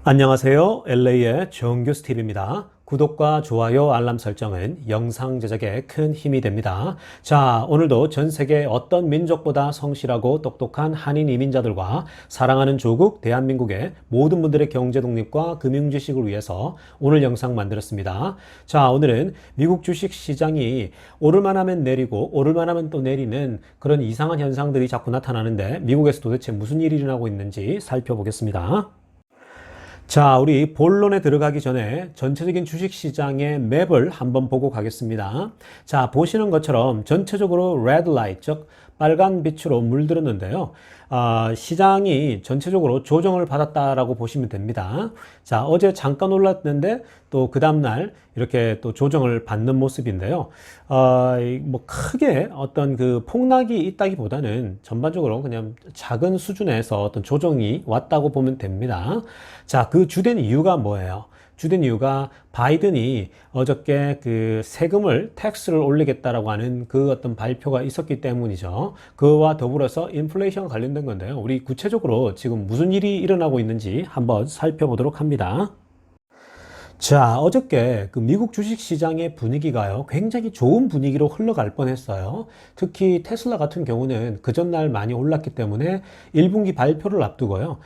안녕하세요. LA의 정규 스티브입니다. 구독과 좋아요, 알람 설정은 영상 제작에 큰 힘이 됩니다. 자, 오늘도 전 세계 어떤 민족보다 성실하고 똑똑한 한인 이민자들과 사랑하는 조국 대한민국의 모든 분들의 경제 독립과 금융 지식을 위해서 오늘 영상 만들었습니다. 자, 오늘은 미국 주식 시장이 오를만 하면 내리고 오를만 하면 또 내리는 그런 이상한 현상들이 자꾸 나타나는데 미국에서 도대체 무슨 일이 일어나고 있는지 살펴보겠습니다. 자, 우리 본론에 들어가기 전에 전체적인 주식시장의 맵을 한번 보고 가겠습니다. 자, 보시는 것처럼 전체적으로 red light, 즉 빨간 빛으로 물들었는데요. 시장이 전체적으로 조정을 받았다라고 보시면 됩니다. 자, 어제 잠깐 올랐는데 또 그 다음날 이렇게 또 조정을 받는 모습인데요. 뭐 크게 어떤 그 폭락이 있다기보다는 전반적으로 그냥 작은 수준에서 어떤 조정이 왔다고 보면 됩니다. 자, 그 주된 이유가 뭐예요? 주된 이유가 바이든이 어저께 그 세금을 텍스를 올리겠다라고 하는 그 어떤 발표가 있었기 때문이죠. 그와 더불어서 인플레이션 관련된 건데요. 우리 구체적으로 지금 무슨 일이 일어나고 있는지 한번 살펴보도록 합니다. 자, 어저께 그 미국 주식시장의 분위기가요, 굉장히 좋은 분위기로 흘러갈 뻔했어요. 특히 테슬라 같은 경우는 그 전날 많이 올랐기 때문에 1분기 발표를 앞두고요,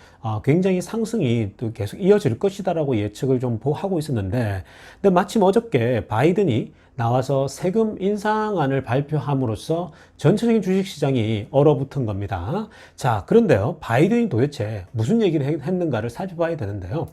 굉장히 상승이 또 계속 이어질 것이다라고 예측을 좀 하고 있었는데, 근데 마침 어저께 바이든이 나와서 세금 인상안을 발표함으로써 전체적인 주식시장이 얼어붙은 겁니다. 자, 그런데요, 바이든이 도대체 무슨 얘기를 했는가를 살펴봐야 되는데요.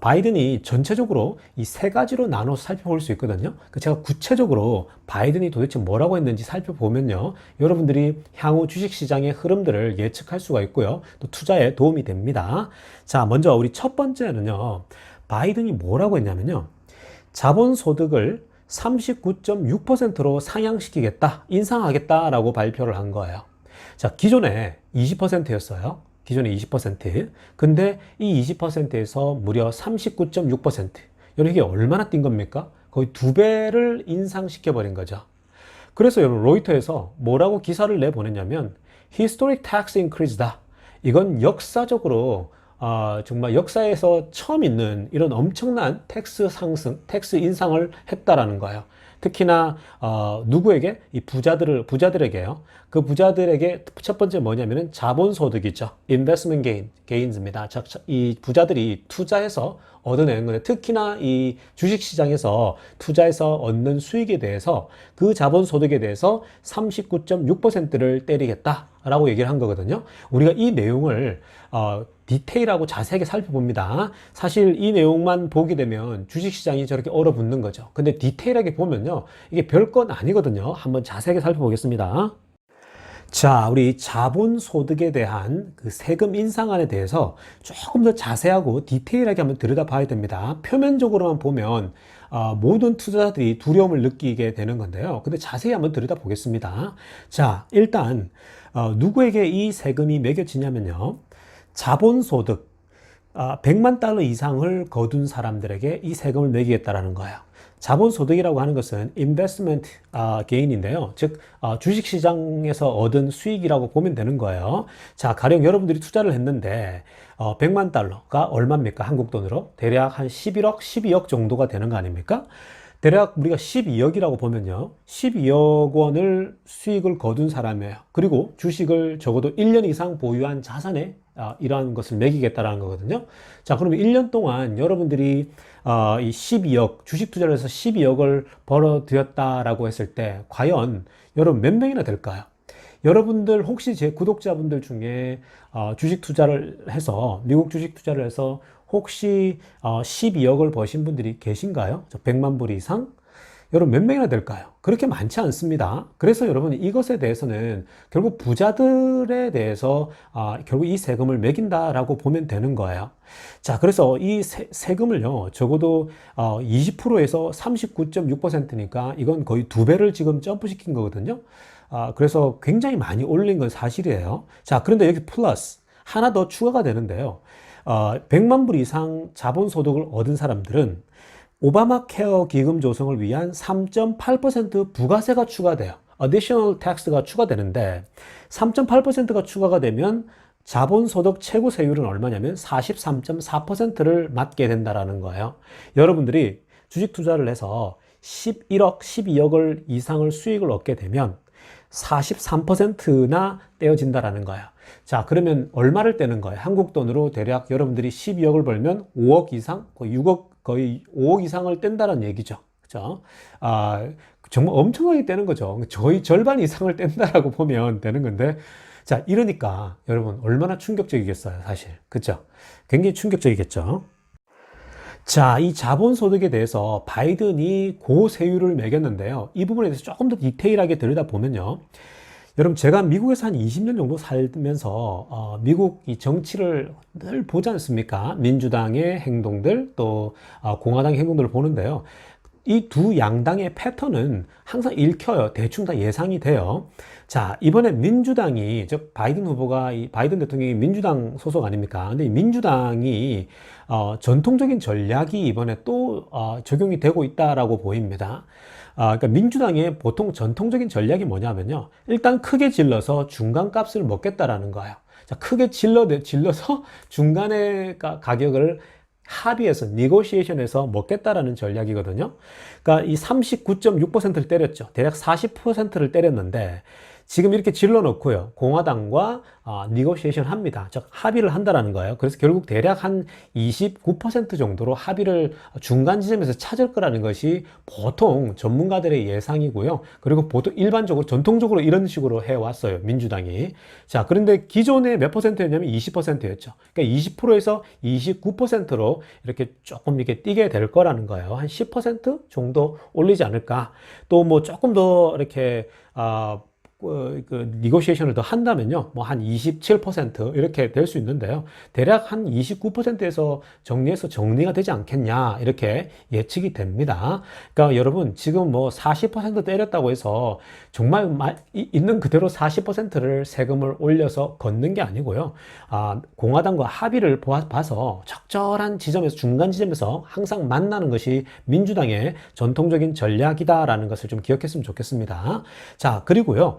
바이든이 전체적으로 이 세 가지로 나눠서 살펴볼 수 있거든요. 제가 구체적으로 바이든이 도대체 뭐라고 했는지 살펴보면요, 여러분들이 향후 주식시장의 흐름들을 예측할 수가 있고요, 또 투자에 도움이 됩니다. 자, 먼저 우리 첫 번째는요, 바이든이 뭐라고 했냐면요, 자본소득을 39.6%로 상향시키겠다, 인상하겠다라고 발표를 한 거예요. 자, 기존에 20%였어요. 기존에 20%. 근데 이 20%에서 무려 39.6%. 여러분, 이게 얼마나 뛴 겁니까? 거의 2배를 인상시켜버린 거죠. 그래서 여러분, 로이터에서 뭐라고 기사를 내보냈냐면, Historic Tax Increase다. 이건 역사적으로 정말 역사에서 처음 있는 이런 엄청난 텍스 상승, 텍스 인상을 했다라는 거예요. 특히나 누구에게? 이 부자들에게요. 그 부자들에게 첫 번째 뭐냐면은 자본소득이죠. Investment gains입니다. 이 부자들이 투자해서 얻어내는 건데, 특히나 이 주식시장에서 투자해서 얻는 수익에 대해서, 그 자본소득에 대해서 39.6%를 때리겠다라고 얘기를 한 거거든요. 우리가 이 내용을 디테일하고 자세하게 살펴봅니다. 사실 이 내용만 보게 되면 주식시장이 저렇게 얼어붙는 거죠. 근데 디테일하게 보면요, 이게 별건 아니거든요. 한번 자세하게 살펴보겠습니다. 자, 우리 자본소득에 대한 그 세금 인상안에 대해서 조금 더 자세하고 디테일하게 한번 들여다봐야 됩니다. 표면적으로만 보면 모든 투자자들이 두려움을 느끼게 되는 건데요. 근데 자세히 한번 들여다보겠습니다. 자, 일단 누구에게 이 세금이 매겨지냐면요, 자본소득 100만 달러 이상을 거둔 사람들에게 이 세금을 매기겠다라는 거예요. 자본소득이라고 하는 것은 investment gain인데요. 즉 주식시장에서 얻은 수익이라고 보면 되는 거예요. 자, 가령 여러분들이 투자를 했는데 100만 달러가 얼마입니까? 한국 돈으로 대략 한 11억, 12억 정도가 되는 거 아닙니까? 대략 우리가 12억이라고 보면요, 12억 원을 수익을 거둔 사람이에요. 그리고 주식을 적어도 1년 이상 보유한 자산에 이러한 것을 매기겠다라는 거거든요. 자, 그러면 1년 동안 여러분들이 이 12억, 주식 투자를 해서 12억을 벌어들였다라고 했을 때 과연 여러분 몇 명이나 될까요? 여러분들 혹시 제 구독자분들 중에 주식 투자를 해서, 미국 주식 투자를 해서 혹시 12억을 버신 분들이 계신가요? 100만 불 이상? 여러분 몇 명이나 될까요? 그렇게 많지 않습니다. 그래서 여러분, 이것에 대해서는 결국 부자들에 대해서 결국 이 세금을 매긴다라고 보면 되는 거예요. 자, 그래서 이 세금을요, 적어도 20%에서 39.6%니까 이건 거의 2배를 지금 점프시킨 거거든요. 그래서 굉장히 많이 올린 건 사실이에요. 자, 그런데 여기 플러스 하나 더 추가가 되는데요. 100만 불 이상 자본소득을 얻은 사람들은 오바마 케어 기금 조성을 위한 3.8% 부가세가 추가돼요. additional tax가 추가되는데, 3.8%가 추가가 되면 자본소득 최고 세율은 얼마냐면 43.4%를 맞게 된다라는 거예요. 여러분들이 주식 투자를 해서 11억, 12억을 이상을 수익을 얻게 되면 43%나 떼어진다라는 거예요. 자, 그러면 얼마를 떼는 거예요? 한국 돈으로 대략 여러분들이 12억을 벌면 5억 이상, 거의 6억, 거의 5억 이상을 뗀다는 얘기죠. 그죠? 정말 엄청나게 떼는 거죠. 저희 절반 이상을 뗀다라고 보면 되는 건데, 자, 이러니까 여러분 얼마나 충격적이겠어요, 사실. 그죠? 굉장히 충격적이겠죠. 자, 이 자본소득에 대해서 바이든이 고세율을 매겼는데요. 이 부분에 대해서 조금 더 디테일하게 들여다보면요. 여러분, 제가 미국에서 한 20년 정도 살면서 미국 이 정치를 늘 보지 않습니까? 민주당의 행동들, 또 공화당의 행동들을 보는데요. 이 두 양당의 패턴은 항상 읽혀요. 대충 다 예상이 돼요. 자, 이번에 민주당이, 즉, 바이든 후보가, 이 바이든 대통령이 민주당 소속 아닙니까? 근데 이 민주당이, 전통적인 전략이 이번에 또, 적용이 되고 있다라고 보입니다. 그러니까 민주당의 보통 전통적인 전략이 뭐냐면요. 일단 크게 질러서 중간 값을 먹겠다라는 거예요. 자, 크게 질러서 중간의 가격을 합의해서, 니고시에이션에서 먹겠다라는 전략이거든요. 그러니까 이 39.6%를 때렸죠. 대략 40%를 때렸는데, 지금 이렇게 질러 놓고요. 공화당과 니고시에이션 합니다. 즉 합의를 한다라는 거예요. 그래서 결국 대략 한 29% 정도로 합의를 중간 지점에서 찾을 거라는 것이 보통 전문가들의 예상이고요. 그리고 보통 일반적으로 전통적으로 이런 식으로 해왔어요. 민주당이. 자, 그런데 기존에 몇 퍼센트였냐면 20%였죠. 그러니까 20%에서 29%로 이렇게 조금 이렇게 뛰게 될 거라는 거예요. 한 10% 정도 올리지 않을까. 또 뭐 조금 더 이렇게 니고시에이션을 더 한다면요, 뭐 한 27% 이렇게 될 수 있는데요. 대략 한 29%에서 정리가 되지 않겠냐, 이렇게 예측이 됩니다. 그러니까 여러분, 지금 뭐 40% 때렸다고 해서 정말 있는 그대로 40%를 세금을 올려서 걷는 게 아니고요. 공화당과 합의를 봐서 적절한 지점에서, 중간 지점에서 항상 만나는 것이 민주당의 전통적인 전략이다라는 것을 좀 기억했으면 좋겠습니다. 자, 그리고요.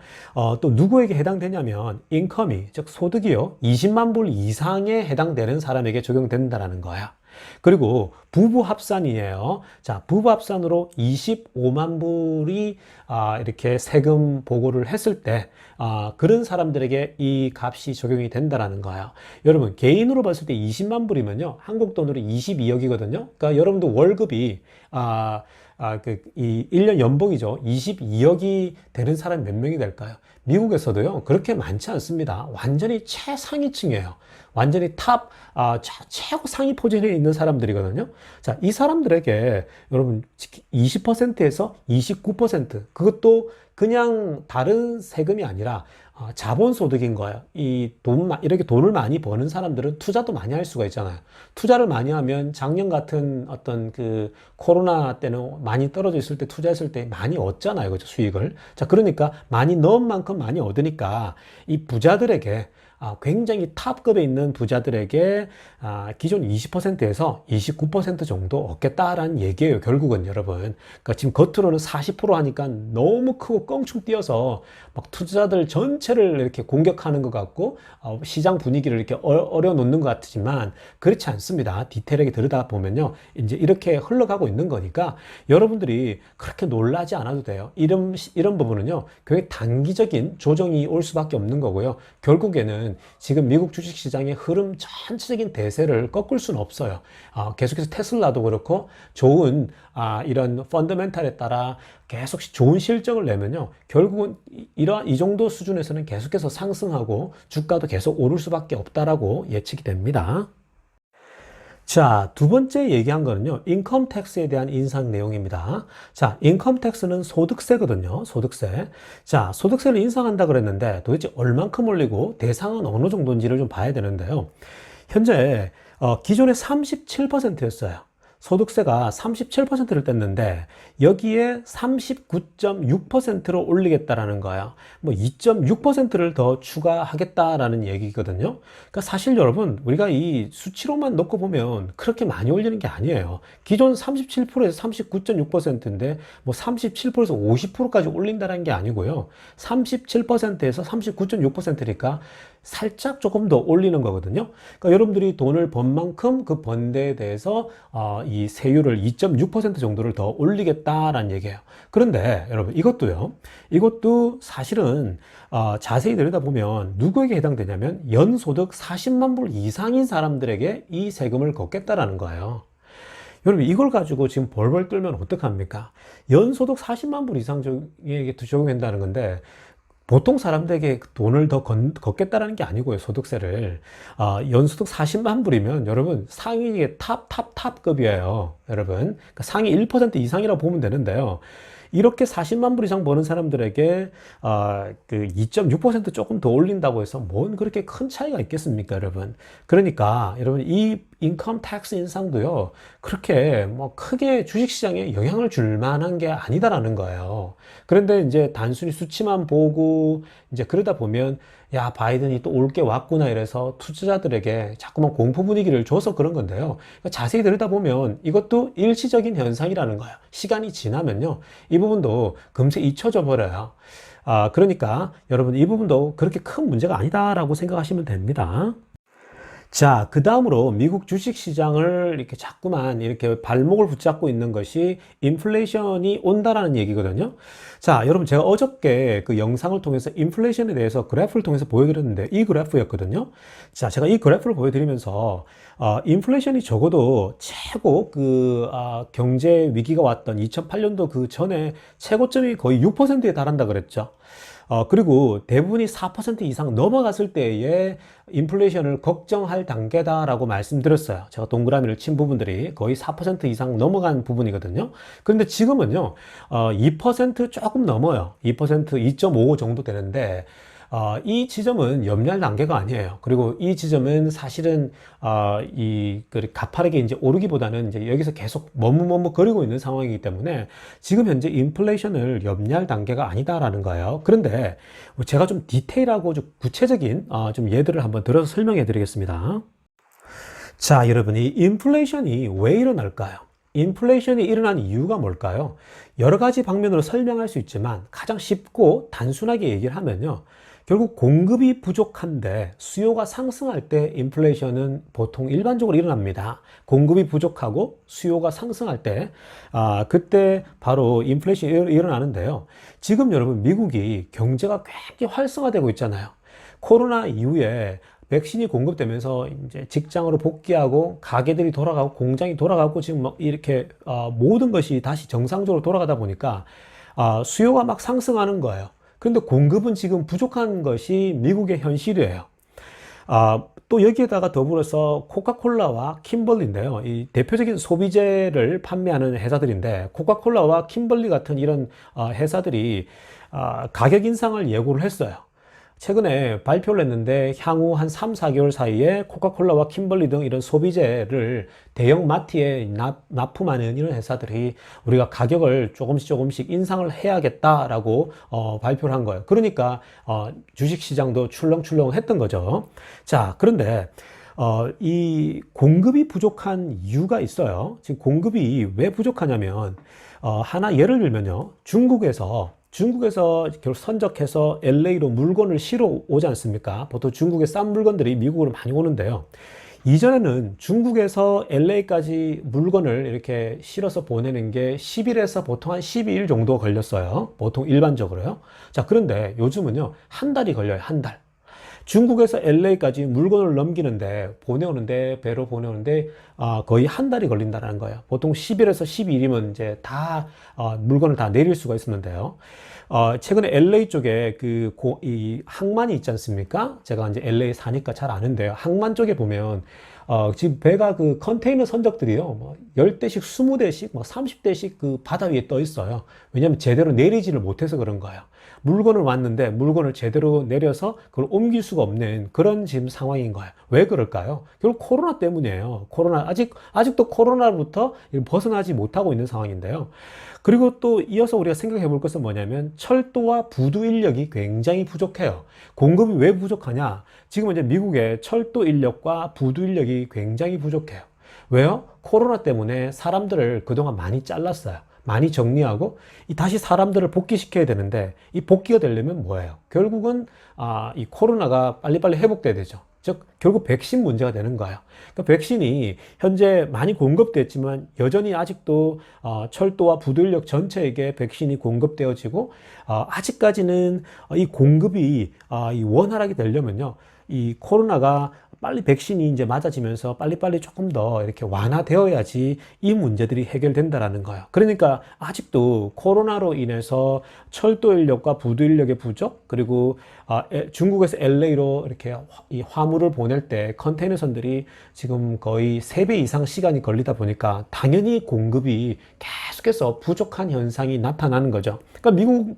또 누구에게 해당되냐면 인컴이, 즉 소득이요, 20만 불 이상에 해당되는 사람에게 적용된다라는 거야. 그리고 부부 합산이에요. 자, 부부 합산으로 25만 불이 이렇게 세금 보고를 했을 때 그런 사람들에게 이 값이 적용이 된다라는 거예요. 여러분, 개인으로 봤을 때 20만 불이면요, 한국 돈으로 22억이거든요. 그러니까 여러분도 월급이 이 1년 연봉이죠. 22억이 되는 사람이 몇 명이 될까요? 미국에서도요, 그렇게 많지 않습니다. 완전히 최상위층이에요. 완전히 최고 상위 포지션에 있는 사람들이거든요. 자, 이 사람들에게 여러분 20%에서 29%, 그것도 그냥 다른 세금이 아니라 자본소득인 거예요. 이렇게 돈을 많이 버는 사람들은 투자도 많이 할 수가 있잖아요. 투자를 많이 하면 작년 같은 어떤 그 코로나 때는 많이 떨어져 있을 때 투자했을 때 많이 얻잖아요. 그죠? 수익을. 자, 그러니까 많이 넣은 만큼 많이 얻으니까 이 부자들에게 굉장히 탑급에 있는 부자들에게 기존 20%에서 29% 정도 얻겠다라는 얘기예요. 결국은 여러분. 그러니까 지금 겉으로는 40% 하니까 너무 크고 껑충 뛰어서 막 투자들 전체를 이렇게 공격하는 것 같고 시장 분위기를 이렇게 어려놓는 것 같지만 그렇지 않습니다. 디테일하게 들여다보면요, 이제 이렇게 흘러가고 있는 거니까 여러분들이 그렇게 놀라지 않아도 돼요. 이런 부분은요, 굉장히 단기적인 조정이 올 수밖에 없는 거고요. 결국에는 지금 미국 주식시장의 흐름 전체적인 대세를 꺾을 수는 없어요. 계속해서 테슬라도 그렇고 좋은 이런 펀더멘탈에 따라 계속 좋은 실적을 내면요, 결국은 이 정도 수준에서는 계속해서 상승하고 주가도 계속 오를 수밖에 없다라고 예측이 됩니다. 자, 두 번째 얘기한 거는요, 인컴 텍스에 대한 인상 내용입니다. 자, 인컴 텍스는 소득세거든요. 소득세. 자, 소득세를 인상한다 그랬는데 도대체 얼만큼 올리고 대상은 어느 정도인지를 좀 봐야 되는데요. 현재 기존에 37%였어요. 소득세가 37%를 뗐는데 여기에 39.6%로 올리겠다라는 거예요. 뭐 2.6%를 더 추가하겠다라는 얘기거든요. 그러니까 사실 여러분, 우리가 이 수치로만 놓고 보면 그렇게 많이 올리는 게 아니에요. 기존 37%에서 39.6%인데 뭐 37%에서 50%까지 올린다는 게 아니고요. 37%에서 39.6%니까 살짝 조금 더 올리는 거거든요. 그러니까 여러분들이 돈을 번 만큼 그 번 데에 대해서 이 세율을 2.6% 정도를 더 올리겠다라는 얘기예요. 그런데 여러분 이것도 사실은 자세히 들여다보면 누구에게 해당되냐면 연소득 40만 불 이상인 사람들에게 이 세금을 걷겠다라는 거예요. 여러분 이걸 가지고 지금 벌벌 떨면 어떡합니까? 연소득 40만 불 이상에게 적용한다는 건데 보통 사람들에게 돈을 더 걷겠다라는 게 아니고요. 소득세를 연소득 40만 불이면 여러분 상위 탑급이에요. 여러분 그러니까 상위 1% 이상이라고 보면 되는데요. 이렇게 40만 불 이상 버는 사람들에게 그 2.6% 조금 더 올린다고 해서 뭔 그렇게 큰 차이가 있겠습니까, 여러분? 그러니까 여러분 이 인컴 텍스 인상도요. 그렇게 뭐 크게 주식시장에 영향을 줄 만한 게 아니다라는 거예요. 그런데 이제 단순히 수치만 보고 이제 그러다 보면 야, 바이든이 또 올 게 왔구나 이래서 투자자들에게 자꾸만 공포 분위기를 줘서 그런 건데요. 그러니까 자세히 들여다보면 이것도 일시적인 현상이라는 거예요. 시간이 지나면요. 이 부분도 금세 잊혀져 버려요. 그러니까 여러분 이 부분도 그렇게 큰 문제가 아니다라고 생각하시면 됩니다. 자, 그 다음으로 미국 주식 시장을 이렇게 자꾸만 이렇게 발목을 붙잡고 있는 것이 인플레이션이 온다라는 얘기거든요. 자, 여러분 제가 어저께 그 영상을 통해서 인플레이션에 대해서 그래프를 통해서 보여드렸는데 이 그래프였거든요. 자, 제가 이 그래프를 보여드리면서 인플레이션이 적어도 최고 경제 위기가 왔던 2008년도 그 전에 최고점이 거의 6%에 달한다 그랬죠. 그리고 대부분이 4% 이상 넘어갔을 때에 인플레이션을 걱정할 단계다라고 말씀드렸어요. 제가 동그라미를 친 부분들이 거의 4% 이상 넘어간 부분이거든요. 그런데 지금은요, 2% 조금 넘어요. 2%, 2.5 정도 되는데, 이 지점은 염려할 단계가 아니에요. 그리고 이 지점은 사실은 가파르게 이제 오르기보다는 이제 여기서 계속 머뭇머뭇거리고 있는 상황이기 때문에 지금 현재 인플레이션을 염려할 단계가 아니다라는 거예요. 그런데 제가 좀 디테일하고 좀 구체적인 좀 예들을 한번 들어서 설명해 드리겠습니다. 자, 여러분 이 인플레이션이 왜 일어날까요? 인플레이션이 일어난 이유가 뭘까요? 여러 가지 방면으로 설명할 수 있지만 가장 쉽고 단순하게 얘기를 하면요. 결국 공급이 부족한데 수요가 상승할 때 인플레이션은 보통 일반적으로 일어납니다. 공급이 부족하고 수요가 상승할 때 그때 바로 인플레이션이 일어나는데요. 지금 여러분 미국이 경제가 굉장히 활성화되고 있잖아요. 코로나 이후에 백신이 공급되면서 이제 직장으로 복귀하고 가게들이 돌아가고 공장이 돌아가고 지금 막 이렇게 모든 것이 다시 정상적으로 돌아가다 보니까 수요가 막 상승하는 거예요. 그런데 공급은 지금 부족한 것이 미국의 현실이에요. 또 여기에다가 더불어서 코카콜라와 킴벌리인데요. 이 대표적인 소비재를 판매하는 회사들인데 코카콜라와 킴벌리 같은 이런 회사들이 가격 인상을 예고를 했어요. 최근에 발표를 했는데 향후 한 3, 4개월 사이에 코카콜라와 킴벌리 등 이런 소비재를 대형 마트에 납품하는 이런 회사들이 우리가 가격을 조금씩 인상을 해야겠다라고 발표를 한 거예요. 그러니까 주식시장도 출렁출렁 했던 거죠. 자, 그런데 이 공급이 부족한 이유가 있어요. 지금 공급이 왜 부족하냐면 하나 예를 들면요. 중국에서 결국 선적해서 LA로 물건을 실어 오지 않습니까? 보통 중국의 싼 물건들이 미국으로 많이 오는데요. 이전에는 중국에서 LA까지 물건을 이렇게 실어서 보내는 게 10일에서 보통 한 12일 정도 걸렸어요. 보통 일반적으로요. 자, 그런데 요즘은요, 한 달이 걸려요, 한 달. 중국에서 LA까지 물건을 넘기는데 배로 보내오는데 거의 한 달이 걸린다는 거예요. 보통 10일에서 12일이면 이제 다 물건을 다 내릴 수가 있었는데요. 최근에 LA 쪽에 이 항만이 있지 않습니까? 제가 이제 LA 사니까 잘 아는데요. 항만 쪽에 보면 지금 배가 그 컨테이너 선적들이요. 뭐 10대씩, 20대씩, 뭐 30대씩 그 바다 위에 떠 있어요. 왜냐하면 제대로 내리지를 못해서 그런 거예요. 물건을 왔는데 물건을 제대로 내려서 그걸 옮길 수가 없는 그런 지금 상황인 거예요. 왜 그럴까요? 결국 코로나 때문이에요. 아직도 코로나로부터 벗어나지 못하고 있는 상황인데요. 그리고 또 이어서 우리가 생각해 볼 것은 뭐냐면 철도와 부두 인력이 굉장히 부족해요. 공급이 왜 부족하냐? 지금 이제 미국의 철도 인력과 부두 인력이 굉장히 부족해요. 왜요? 코로나 때문에 사람들을 그동안 많이 잘랐어요. 많이 정리하고 다시 사람들을 복귀시켜야 되는데 이 복귀가 되려면 뭐예요? 결국은 이 코로나가 빨리빨리 회복돼야 되죠. 즉 결국 백신 문제가 되는 거예요. 그러니까 백신이 현재 많이 공급됐지만 여전히 아직도 철도와 부두인력 전체에게 백신이 공급되어지고 아직까지는 이 공급이 이 원활하게 되려면요. 이 코로나가 빨리 백신이 이제 맞아지면서 빨리빨리 조금 더 이렇게 완화되어야지 이 문제들이 해결된다라는 거예요. 그러니까 아직도 코로나로 인해서 철도 인력과 부두 인력의 부족, 그리고 중국에서 LA로 이렇게 이 화물을 보낼 때 컨테이너선들이 지금 거의 3배 이상 시간이 걸리다 보니까 당연히 공급이 계속해서 부족한 현상이 나타나는 거죠. 그러니까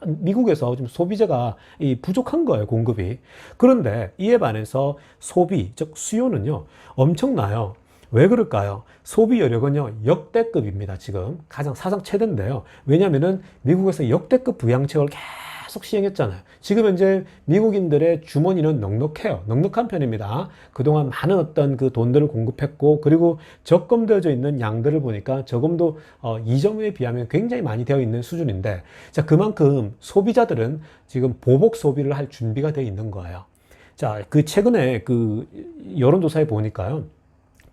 미국에서 지금 소비자가 부족한 거예요, 공급이. 그런데 이에 반해서 소비, 즉 수요는요, 엄청나요. 왜 그럴까요? 소비 여력은요, 역대급입니다, 지금. 가장 사상 최대인데요. 왜냐면은 미국에서 역대급 부양책을 계속 시행했잖아요. 지금 현재 미국인들의 주머니는 넉넉해요. 넉넉한 편입니다. 그동안 많은 어떤 그 돈들을 공급했고, 그리고 적금되어져 있는 양들을 보니까 저금도 이전에 비하면 굉장히 많이 되어 있는 수준인데, 자, 그만큼 소비자들은 지금 보복 소비를 할 준비가 되어 있는 거예요. 자, 그 최근에 그 여론조사에 보니까요.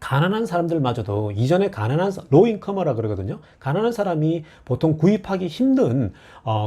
가난한 사람들마저도 이전에 로인커머라 그러거든요. 가난한 사람이 보통 구입하기 힘든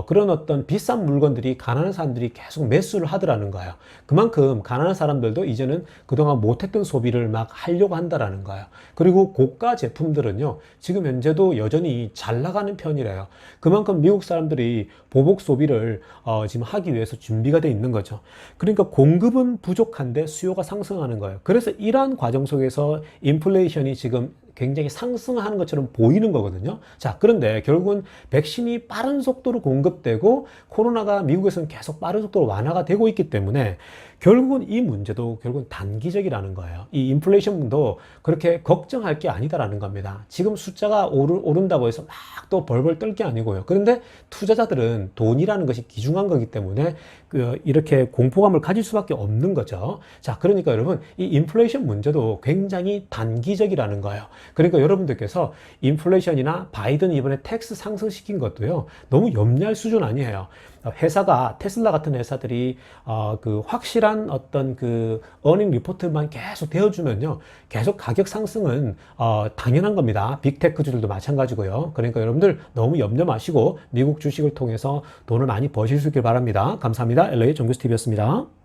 그런 어떤 비싼 물건들이 가난한 사람들이 계속 매수를 하더라는 거예요. 그만큼 가난한 사람들도 이제는 그동안 못했던 소비를 막 하려고 한다라는 거예요. 그리고 고가 제품들은요, 지금 현재도 여전히 잘 나가는 편이래요. 그만큼 미국 사람들이 보복 소비를 지금 하기 위해서 준비가 돼 있는 거죠. 그러니까 공급은 부족한데 수요가 상승하는 거예요. 그래서 이러한 과정 속에서 인플레이션이 지금 굉장히 상승하는 것처럼 보이는 거거든요. 자, 그런데 결국은 백신이 빠른 속도로 공급되고 코로나가 미국에서는 계속 빠른 속도로 완화가 되고 있기 때문에 결국은 이 문제도 결국은 단기적이라는 거예요. 이 인플레이션도 그렇게 걱정할 게 아니다라는 겁니다. 지금 숫자가 오른다고 해서 막 또 벌벌 떨 게 아니고요. 그런데 투자자들은 돈이라는 것이 귀중한 거기 때문에 이렇게 공포감을 가질 수밖에 없는 거죠. 자, 그러니까 여러분, 이 인플레이션 문제도 굉장히 단기적이라는 거예요. 그러니까 여러분들께서 인플레이션이나 바이든 이번에 텍스 상승시킨 것도요, 너무 염려할 수준 아니에요. 회사가 테슬라 같은 회사들이 그 확실한 어떤 그 어닝 리포트만 계속 되어주면요, 계속 가격 상승은 당연한 겁니다. 빅테크주들도 마찬가지고요. 그러니까 여러분들 너무 염려 마시고 미국 주식을 통해서 돈을 많이 버실 수 있길 바랍니다. 감사합니다. LA 정규스TV였습니다.